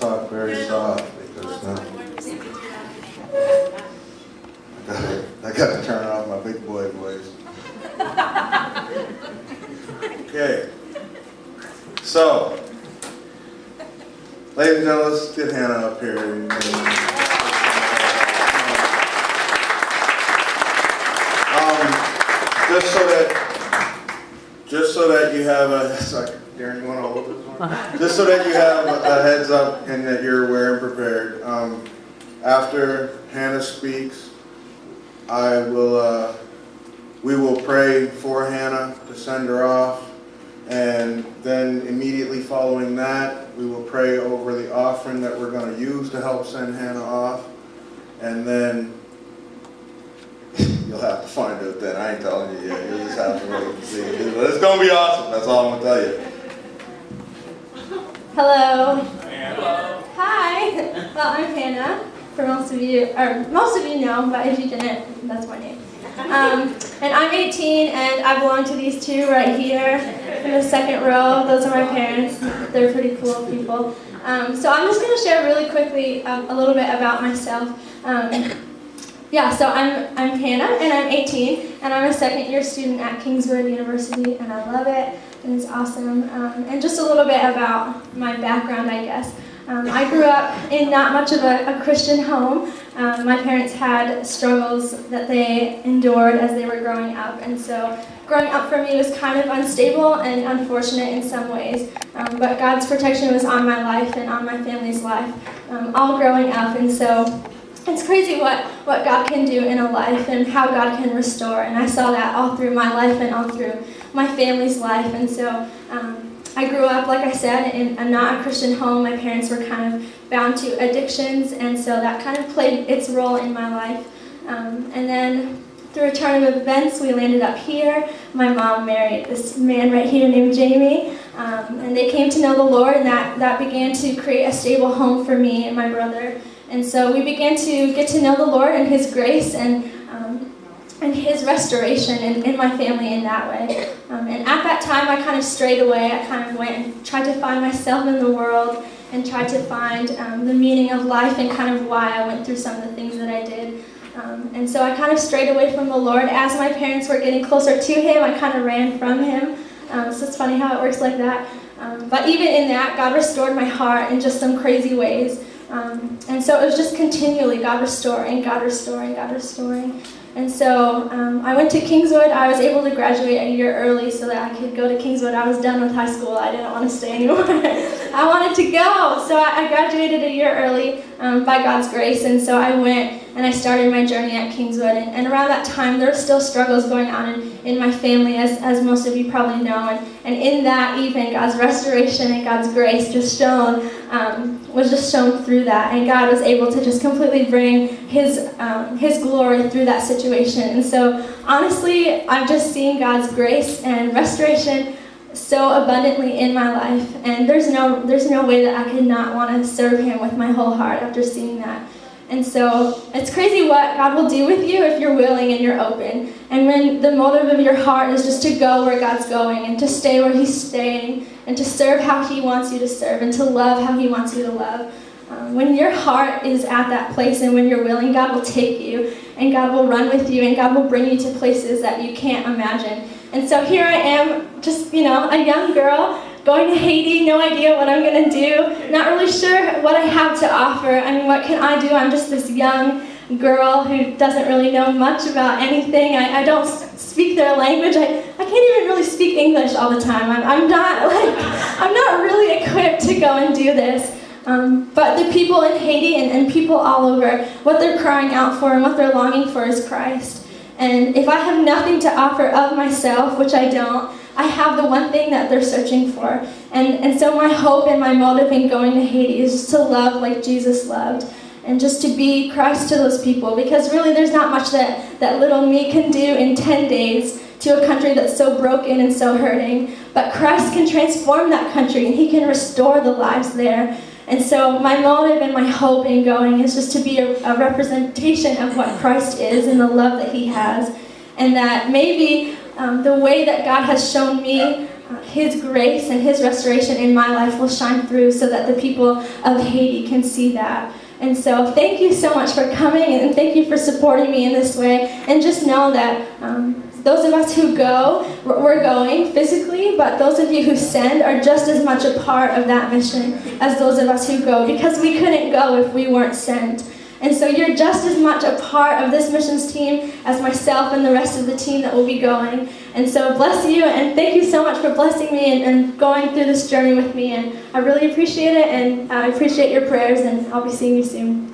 talk very soft because I got to turn off my big boy voice. Okay. So, ladies and gentlemen, let's get Hannah up here. Just so that you have a, sorry, Darren, you want to hold this one? Just so that you have a heads up and that you're aware and prepared. After Hannah speaks, we will pray for Hannah to send her off, and then immediately following that, we will pray over the offering that we're going to use to help send Hannah off, and then you'll have to find out then. I ain't telling you yet. You'll just have to wait and see. But it's going to be awesome. That's all I'm going to tell you. Hello. Hello. Hi. Well, I'm Hannah. For most of you know, but if you didn't, that's my name. And I'm 18, and I belong to these two right here in the second row. Those are my parents. They're pretty cool people. So I'm just going to share really quickly a little bit about myself. So I'm Hannah, and I'm 18, and I'm a second-year student at Kingswood University, and I love it, and it's awesome. And just a little bit about my background, I guess. I grew up in not much of a Christian home. My parents had struggles that they endured as they were growing up, and so growing up for me was kind of unstable and unfortunate in some ways. But God's protection was on my life and on my family's life, all growing up, and so it's crazy what God can do in a life and how God can restore, and I saw that all through my life and all through my family's life. And so I grew up, like I said, in a not a Christian home. My parents were kind of bound to addictions, and so that kind of played its role in my life. And then through a turn of events, we landed up here. My mom married this man right here named Jamie, and they came to know the Lord, and that began to create a stable home for me and my brother. And so we began to get to know the Lord and His grace and His restoration in my family in that way. And at that time, I kind of strayed away. I kind of went and tried to find myself in the world and tried to find the meaning of life and kind of why I went through some of the things that I did. And so I kind of strayed away from the Lord. As my parents were getting closer to Him, I kind of ran from Him. So it's funny how it works like that. But even in that, God restored my heart in just some crazy ways. And so it was just continually God restoring, God restoring, God restoring. And so I went to Kingswood. I was able to graduate a year early so that I could go to Kingswood. I was done with high school. I didn't want to stay anymore. I wanted to go. So I graduated a year early by God's grace. And so I went and I started my journey at Kingswood. And around that time, there were still struggles going on in my family, as most of you probably know. And in that, even God's restoration and God's grace was just shown through that. And God was able to just completely bring His glory through that situation. And so, honestly, I've just seen God's grace and restoration so abundantly in my life. And there's no way that I could not want to serve Him with my whole heart after seeing that. And so it's crazy what God will do with you if you're willing and you're open. And when the motive of your heart is just to go where God's going and to stay where He's staying and to serve how He wants you to serve and to love how He wants you to love. When your heart is at that place and when you're willing, God will take you and God will run with you and God will bring you to places that you can't imagine. And so here I am, just, a young girl going to Haiti, no idea what I'm going to do, not really sure what I have to offer. I mean, what can I do? I'm just this young girl who doesn't really know much about anything. I don't speak their language. I can't even really speak English all the time. I'm not really equipped to go and do this. But the people in Haiti and people all over, what they're crying out for and what they're longing for is Christ. And if I have nothing to offer of myself, which I don't, I have the one thing that they're searching for. And so my hope and my motive in going to Haiti is just to love like Jesus loved. And just to be Christ to those people. Because really there's not much that little me can do in 10 days to a country that's so broken and so hurting. But Christ can transform that country and He can restore the lives there. And so my motive and my hope in going is just to be a representation of what Christ is and the love that He has. And that maybe the way that God has shown me His grace and His restoration in my life will shine through so that the people of Haiti can see that. And so thank you so much for coming, and thank you for supporting me in this way. And just know that those of us who go, we're going physically, but those of you who send are just as much a part of that mission as those of us who go, because we couldn't go if we weren't sent. And so you're just as much a part of this missions team as myself and the rest of the team that will be going. And so bless you, and thank you so much for blessing me and going through this journey with me. And I really appreciate it, and I appreciate your prayers, and I'll be seeing you soon.